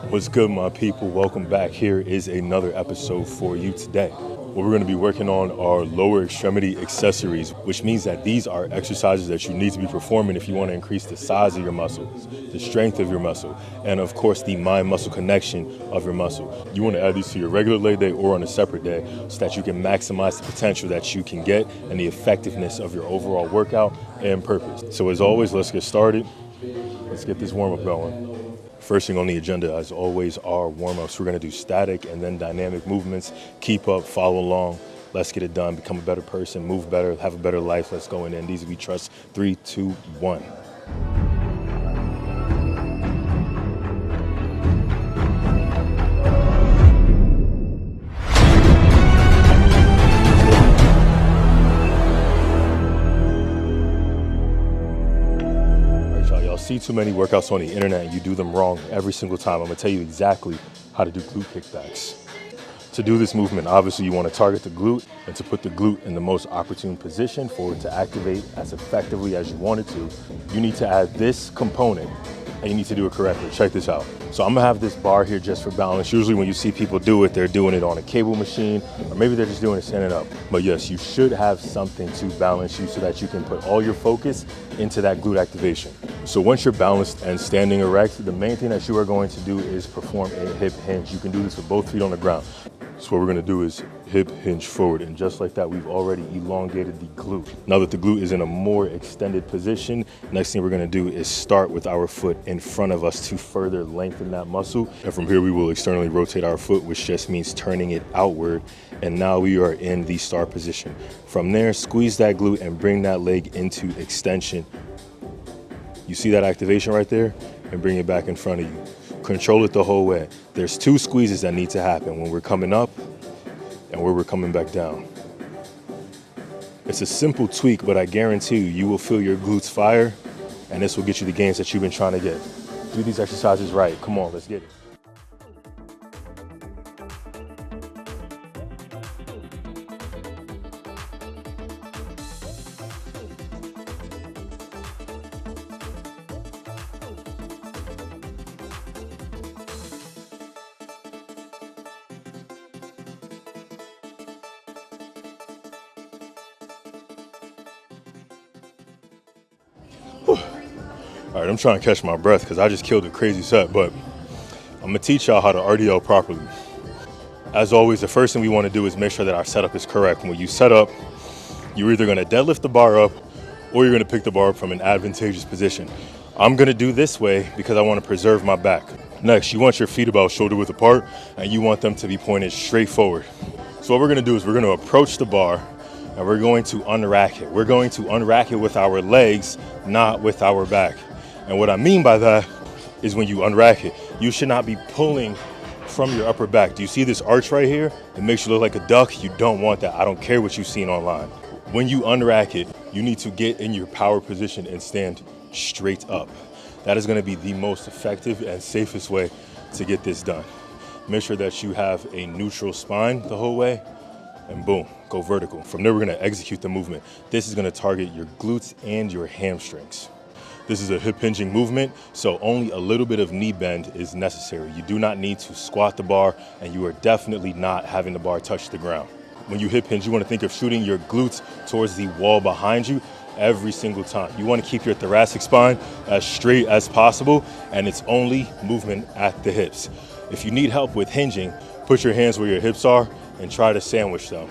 What's good, my people? Welcome back. Here is another episode for you today. What we're going to be working on are lower extremity accessories, which means that these are exercises that you need to be performing if you want to increase the size of your muscles, the strength of your muscle, and of course the mind-muscle connection of your muscle. You want to add these to your regular leg day or on a separate day so that you can maximize the potential that you can get and the effectiveness of your overall workout and purpose. So as always, let's get started. Let's get this warm-up going. First thing on the agenda, as always, are warm-ups. We're going to do static and then dynamic movements. Keep up, follow along. Let's get it done. Become a better person, move better, have a better life. Let's go in. These we trust. 3, 2, 1. See too many workouts on the internet and you do them wrong every single time. I'm gonna tell you exactly how to do glute kickbacks. To do this movement, obviously you want to target the glute, and to put the glute in the most opportune position for it to activate as effectively as you want it to, you need to add this component and you need to do it correctly. Check this out. So I'm gonna have this bar here just for balance. Usually when you see people do it, they're doing it on a cable machine, or maybe they're just doing it standing up. But yes, you should have something to balance you so that you can put all your focus into that glute activation. So once you're balanced and standing erect, the main thing that you are going to do is perform a hip hinge. You can do this with both feet on the ground. So what we're gonna do is hip hinge forward, and just like that, we've already elongated the glute. Now that the glute is in a more extended position, next thing we're gonna do is start with our foot in front of us to further lengthen that muscle. And from here, we will externally rotate our foot, which just means turning it outward. And now we are in the start position. From there, squeeze that glute and bring that leg into extension. You see that activation right there? And bring it back in front of you. Control it the whole way. There's 2 squeezes that need to happen when we're coming up and where we're coming back down. It's a simple tweak, but I guarantee you will feel your glutes fire, and this will get you the gains that you've been trying to get. Do these exercises right. Come on, let's get it. All right, I'm trying to catch my breath because I just killed a crazy set, but I'm gonna teach y'all how to RDL properly. As always, the first thing we wanna do is make sure that our setup is correct. When you set up, you're either gonna deadlift the bar up or you're gonna pick the bar up from an advantageous position. I'm gonna do this way because I wanna preserve my back. Next, you want your feet about shoulder width apart and you want them to be pointed straight forward. So what we're gonna do is we're gonna approach the bar and we're going to unrack it. We're going to unrack it with our legs, not with our back. And what I mean by that is when you unrack it, you should not be pulling from your upper back. Do you see this arch right here? It makes you look like a duck. You don't want that. I don't care what you've seen online. When you unrack it, you need to get in your power position and stand straight up. That is gonna be the most effective and safest way to get this done. Make sure that you have a neutral spine the whole way, and boom, go vertical. From there, we're gonna execute the movement. This is gonna target your glutes and your hamstrings. This is a hip hinging movement, so only a little bit of knee bend is necessary. You do not need to squat the bar, and you are definitely not having the bar touch the ground. When you hip hinge, you wanna think of shooting your glutes towards the wall behind you every single time. You wanna keep your thoracic spine as straight as possible, and it's only movement at the hips. If you need help with hinging, put your hands where your hips are and try to sandwich them.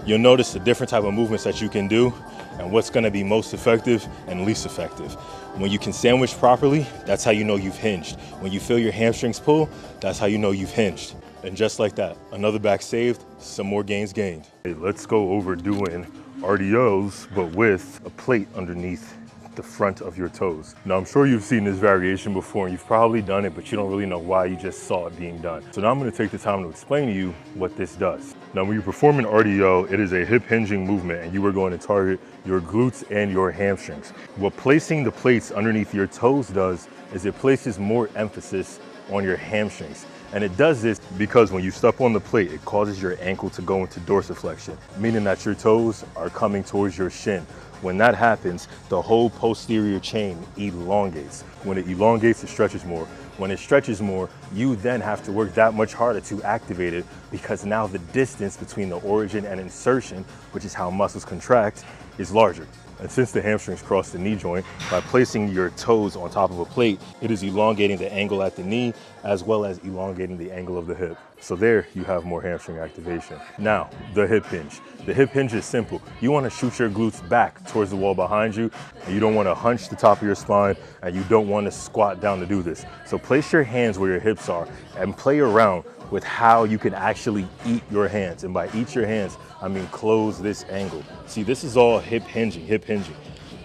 You'll notice the different type of movements that you can do and what's gonna be most effective and least effective. When you can sandwich properly, that's how you know you've hinged. When you feel your hamstrings pull, that's how you know you've hinged. And just like that, another back saved, some more gains gained. Hey, let's go over doing RDLs, but with a plate underneath the front of your toes. Now, I'm sure you've seen this variation before and you've probably done it, but you don't really know why, you just saw it being done. So now I'm gonna take the time to explain to you what this does. Now, when you perform an RDL, it is a hip hinging movement and you are going to target your glutes and your hamstrings. What placing the plates underneath your toes does is it places more emphasis on your hamstrings. And it does this because when you step on the plate, it causes your ankle to go into dorsiflexion, meaning that your toes are coming towards your shin. When that happens, the whole posterior chain elongates. When it elongates, it stretches more. When it stretches more, you then have to work that much harder to activate it, because now the distance between the origin and insertion, which is how muscles contract, is larger. And since the hamstrings cross the knee joint, by placing your toes on top of a plate, it is elongating the angle at the knee as well as elongating the angle of the hip. So there you have more hamstring activation. Now, the hip hinge. The hip hinge is simple. You want to shoot your glutes back towards the wall behind you, and you don't want to hunch the top of your spine, and you don't want to squat down to do this. So place your hands where your hips are and play around with how you can actually eat your hands. And by eat your hands, I mean close this angle. See, this is all hip hinging, hip hinging.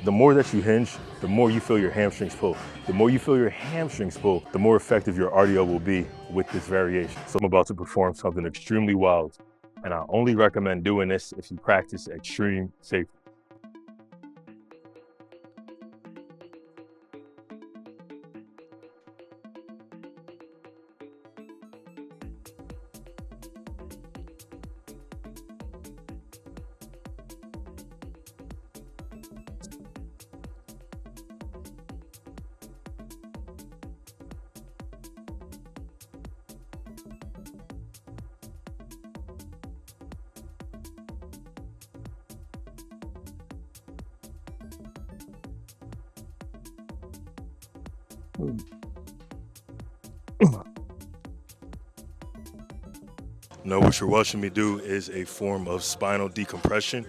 The more that you hinge, the more you feel your hamstrings pull. The more you feel your hamstrings pull, the more effective your RDO will be with this variation. So I'm about to perform something extremely wild, and I only recommend doing this if you practice extreme safety. Now, what you're watching me do is a form of spinal decompression.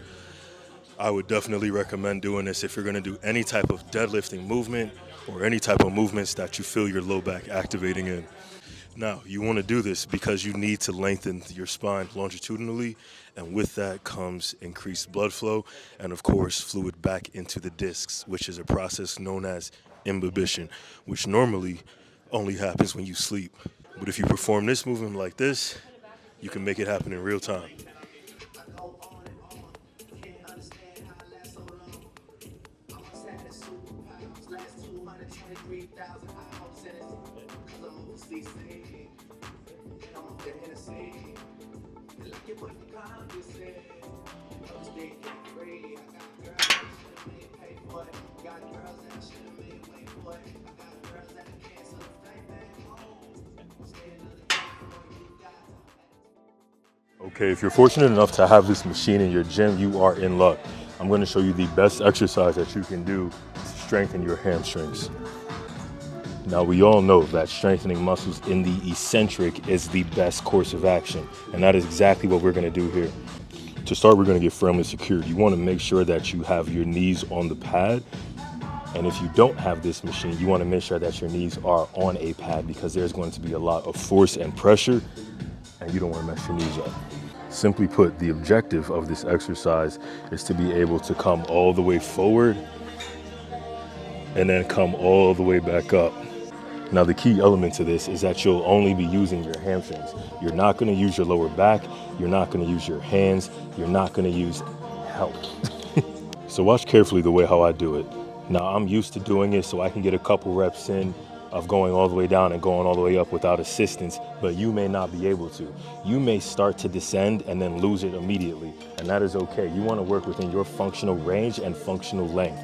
I would definitely recommend doing this if you're going to do any type of deadlifting movement or any type of movements that you feel your low back activating in. Now, you want to do this because you need to lengthen your spine longitudinally, and with that comes increased blood flow and, of course, fluid back into the discs, which is a process known as imbibition, which normally only happens when you sleep. But if you perform this movement like this, you can make it happen in real time. Okay, if you're fortunate enough to have this machine in your gym, you are in luck. I'm going to show you the best exercise that you can do to strengthen your hamstrings. Now, we all know that strengthening muscles in the eccentric is the best course of action, and that is exactly what we're going to do here. To start, we're going to get firmly secured. You want to make sure that you have your knees on the pad, and if you don't have this machine, you want to make sure that your knees are on a pad, because there's going to be a lot of force and pressure, and you don't want to mess your knees up. Simply put, the objective of this exercise is to be able to come all the way forward and then come all the way back up. Now, the key element to this is that you'll only be using your hamstrings. You're not going to use your lower back. You're not going to use your hands. You're not going to use help. So watch carefully the way how I do it. Now, I'm used to doing it so I can get a couple reps in of going all the way down and going all the way up without assistance, but you may not be able to. You may start to descend and then lose it immediately, and that is okay. You want to work within your functional range and functional length.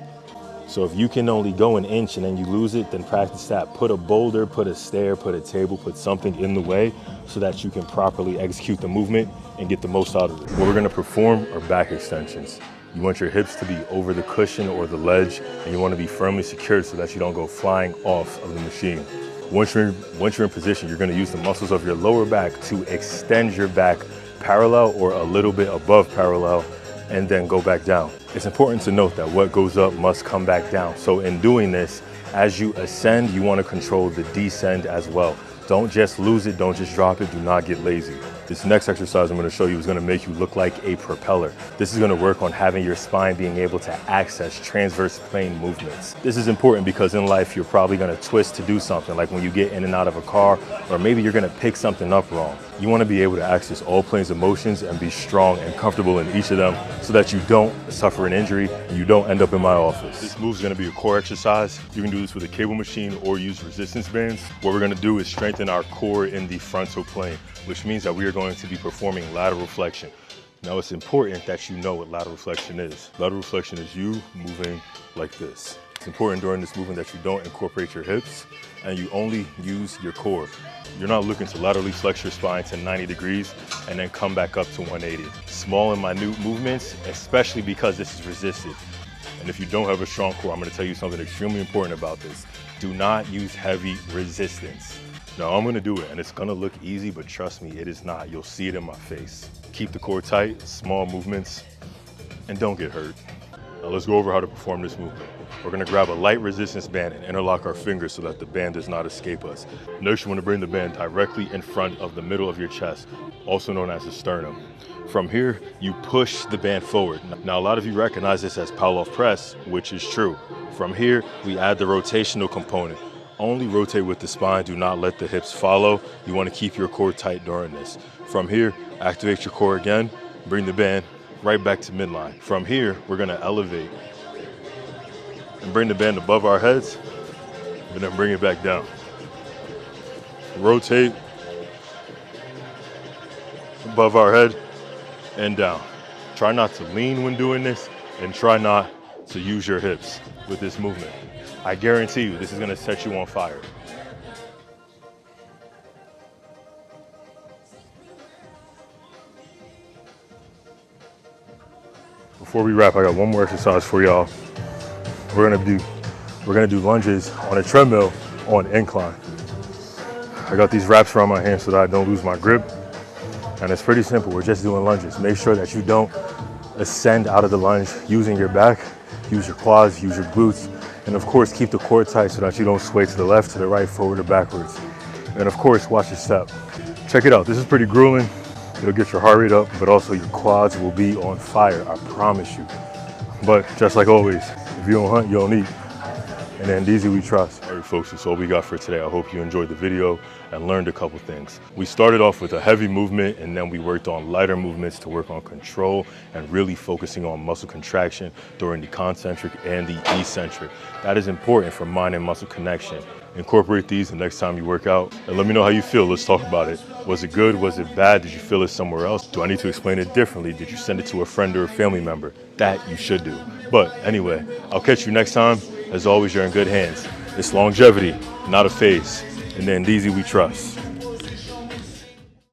So if you can only go an inch and then you lose it, then practice that. Put a boulder, put a stair, put a table, put something in the way so that you can properly execute the movement and get the most out of it. What we're going to perform are back extensions. You want your hips to be over the cushion or the ledge, and you want to be firmly secured so that you don't go flying off of the machine. Once you're in position, you're going to use the muscles of your lower back to extend your back parallel or a little bit above parallel, and then go back down. It's important to note that what goes up must come back down. So in doing this, as you ascend, you want to control the descend as well. Don't just lose it, don't just drop it, do not get lazy. This next exercise I'm going to show you is going to make you look like a propeller. This is going to work on having your spine being able to access transverse plane movements. This is important because in life you're probably going to twist to do something, like when you get in and out of a car, or maybe you're going to pick something up wrong. You want to be able to access all planes of motions and be strong and comfortable in each of them so that you don't suffer an injury and you don't end up in my office. This move is going to be a core exercise. You can do this with a cable machine or use resistance bands. What we're going to do is strengthen our core in the frontal plane, which means that we are going to be performing lateral flexion. Now, it's important that you know what lateral flexion is. Lateral flexion is you moving like this. It's important during this movement that you don't incorporate your hips and you only use your core. You're not looking to laterally flex your spine to 90 degrees and then come back up to 180. Small and minute movements, especially because this is resisted. And if you don't have a strong core, I'm gonna tell you something extremely important about this. Do not use heavy resistance. Now I'm gonna do it and it's gonna look easy, but trust me, it is not. You'll see it in my face. Keep the core tight, small movements, and don't get hurt. Now let's go over how to perform this movement. We're gonna grab a light resistance band and interlock our fingers so that the band does not escape us. Next, you wanna bring the band directly in front of the middle of your chest, also known as the sternum. From here, you push the band forward. Now, a lot of you recognize this as Pavlov press, which is true. From here, we add the rotational component. Only rotate with the spine, do not let the hips follow. You wanna keep your core tight during this. From here, activate your core again, bring the band right back to midline. From here, we're gonna elevate and bring the band above our heads, and then bring it back down. Rotate above our head and down. Try not to lean when doing this, and try not to use your hips with this movement. I guarantee you, this is gonna set you on fire. Before we wrap, I got one more exercise for y'all. We're gonna do lunges on a treadmill on incline. I got these wraps around my hands so that I don't lose my grip. And it's pretty simple, we're just doing lunges. Make sure that you don't ascend out of the lunge using your back, use your quads, use your glutes, and of course keep the core tight so that you don't sway to the left, to the right, forward, or backwards. And of course, watch your step. Check it out, this is pretty grueling. It'll get your heart rate up, but also your quads will be on fire, I promise you. But just like always, if you don't hunt, you don't eat. And then these we trust. All right, folks, that's all we got for today. I hope you enjoyed the video and learned a couple things. We started off with a heavy movement, and then we worked on lighter movements to work on control and really focusing on muscle contraction during the concentric and the eccentric. That is important for mind and muscle connection. Incorporate these the next time you work out and let me know how you feel. Let's talk about it. Was it good? Was it bad? Did you feel it somewhere else? Do I need to explain it differently? Did you send it to a friend or a family member? That you should do. But anyway, I'll catch you next time. As always, you're in good hands. It's longevity, not a phase. And then these we trust.